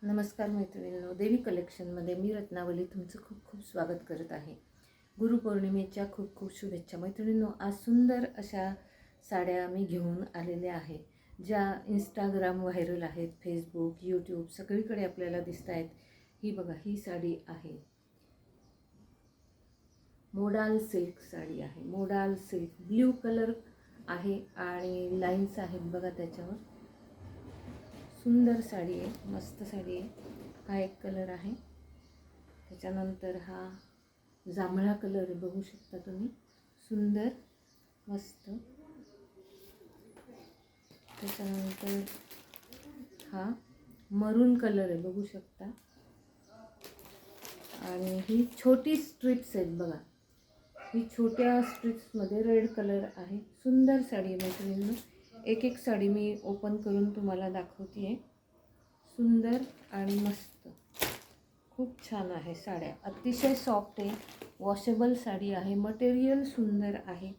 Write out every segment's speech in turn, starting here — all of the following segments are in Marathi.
नमस्कार मैत्रिणींनो, देवी कलेक्शनमध्ये मी रत्नावली तुमचं खूप खूप स्वागत करत आहे। गुरुपौर्णिमेच्या खूप खूप शुभेच्छा मैत्रिणींनो। आज सुंदर अशा साड्या मी घेऊन आलेल्या आहे, ज्या इंस्टाग्राम व्हायरल आहेत, फेसबुक, यूट्यूब सगळीकडे आपल्याला दिसत आहेत। ही बघा, ही साडी आहे, मोडाल सिल्क साडी आहे। मोडाल सिल्क ब्ल्यू कलर आहे आणि लाईन्स आहेत बघा त्याच्यावर। सुंदर साडी आहे, मस्त साडी आहे। हा एक कलर आहे, त्याच्यानंतर हा जांभळा कलर आहे, बघू शकता तुम्ही, सुंदर मस्त। त्याच्यानंतर हा मरून कलर आहे, बघू शकता। आणि ही छोटी स्ट्रिप्स आहेत बघा, ही छोट्या स्ट्रिप्समध्ये रेड कलर आहे। सुंदर साडी मैत्रिणींनो, एक एक साडी मी ओपन करून तुम्हाला दाखवते आहे। सुंदर आणि मस्त, खूप छान आहे साड्या, अतिशय सॉफ्ट आहे, वॉशेबल साडी आहे, मटेरियल सुंदर आहे,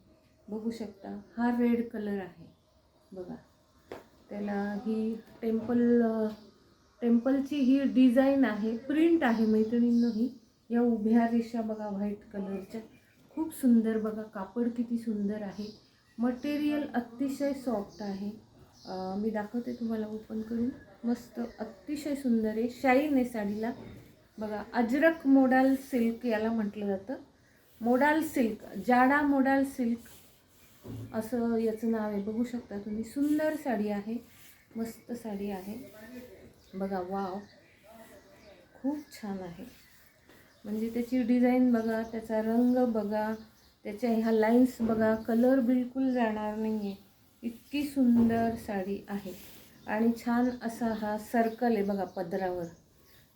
बघू शकता। हा रेड कलर आहे बघा, त्याला ही टेम्पलची ही डिझाईन आहे, प्रिंट आहे मैत्रिणींनो। ही या उभ्या रेषा बघा व्हाईट कलरच्या, खूप सुंदर बघा, कापड किती सुंदर आहे, मटेरियल अतिशय सॉफ्ट आहे। मी दाखवते तुम्हाला ओपन करून, मस्त अतिशय सुंदर आहे, शाईन आहे साडीला बघा। अजरक मोडाल सिल्क याला म्हटलं जातं, मोडाल सिल्क, जाडा मोडाल सिल्क असं याचं नाव आहे, बघू शकता तुम्ही। सुंदर साडी आहे, मस्त साडी आहे बघा, वाव, खूप छान आहे। म्हणजे त्याची डिझाईन बघा, त्याचा रंग बघा, त्याच्या ह्या लाईन्स बघा, कलर बिलकुल जाणार नाही आहे, इतकी सुंदर साडी आहे। आणि छान असा हा सर्कल आहे बघा, पदरावर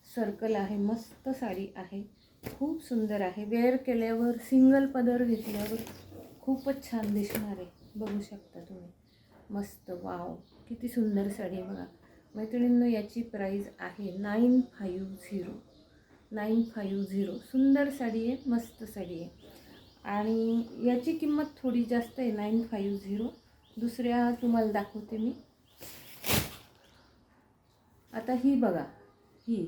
सर्कल आहे, मस्त साडी आहे, खूप सुंदर आहे। वेअर केल्यावर, सिंगल पदर घेतल्यावर खूपच छान दिसणार आहे, बघू शकता तुम्ही, मस्त, वाव, किती सुंदर साडी आहे बघा मैत्रिणींनो। याची प्राईस आहे 950। सुंदर साडी आहे, मस्त साडी आहे, आणि याची किंमत थोडी जास्त आहे, 950। दुसऱ्या तुम्हाला दाखवते मी आता। ही बघा, ही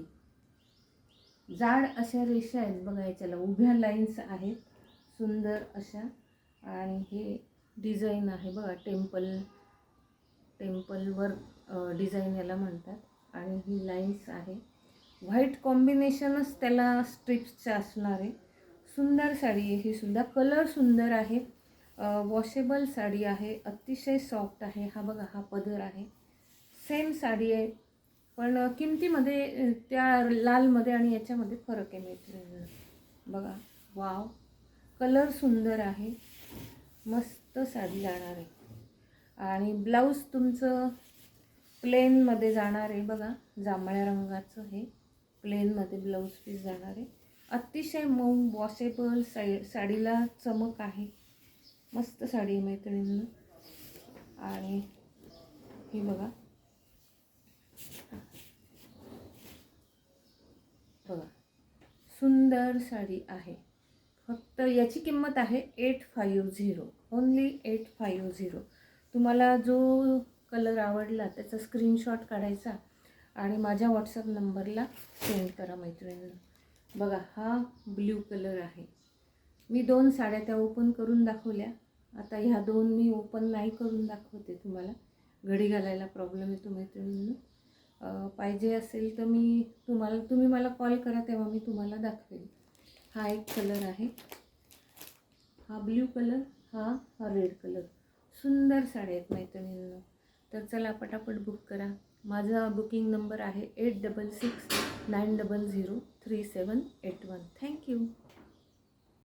जाड अशा रेषा आहेत बघा, याच्याला उभ्या लाईन्स आहेत सुंदर अशा, आणि हे डिझाईन आहे बघा, टेम्पलवर डिझाईन याला म्हणतात। आणि ही लाईन्स आहे, व्हाईट कॉम्बिनेशनच त्याला स्ट्रिप्सचं असणार आहे। सुंदर साडी आहे ही सुद्धा, कलर सुंदर आहे, वॉशेबल साडी आहे, अतिशय सॉफ्ट आहे। हा बघा, हा पदर आहे, सेम साडी आहे, पण किमतीमध्ये त्या लालमध्ये आणि याच्यामध्ये फरक आहे मैत्रिणींनो बघा। वाव, कलर सुंदर आहे, मस्त साडी जाणार आहे। आणि ब्लाऊज तुमचं प्लेनमध्ये जाणार आहे बघा, जांभळ्या रंगाचं हे प्लेनमध्ये ब्लाऊज पीस जाणार आहे, अतिशय मऊ, वॉशेबल साडीला चमक आहे, मस्त साडी आहे मैत्रिणींनो। आणि ही बघा बघा, सुंदर साडी आहे, फक्त याची किंमत आहे 850, ओन्ली 850। तुम्हाला जो कलर आवडला त्याचा स्क्रीनशॉट काढायचा आणि माझ्या व्हॉट्सअप नंबरला सेंड करा मैत्रिणींना। बघा, हा ब्ल्यू कलर आहे, मी 2 साड्या त्या ओपन करून दाखवल्या, आता ह्या 2 मी ओपन नाही करून दाखवते तुम्हाला, घडी घालायला प्रॉब्लेम येतो मैत्रिणींना। पाहिजे असेल तर तुम्ही मला कॉल करा, तेव्हा मी तुम्हाला दाखवेल। हा एक कलर आहे, हा ब्ल्यू कलर, हा रेड कलर, सुंदर साड्या आहेत मैत्रिणींनो। तर चला पटापट बुक करा, माझा बुकिंग नंबर आहे 8669003781। थँक्यू।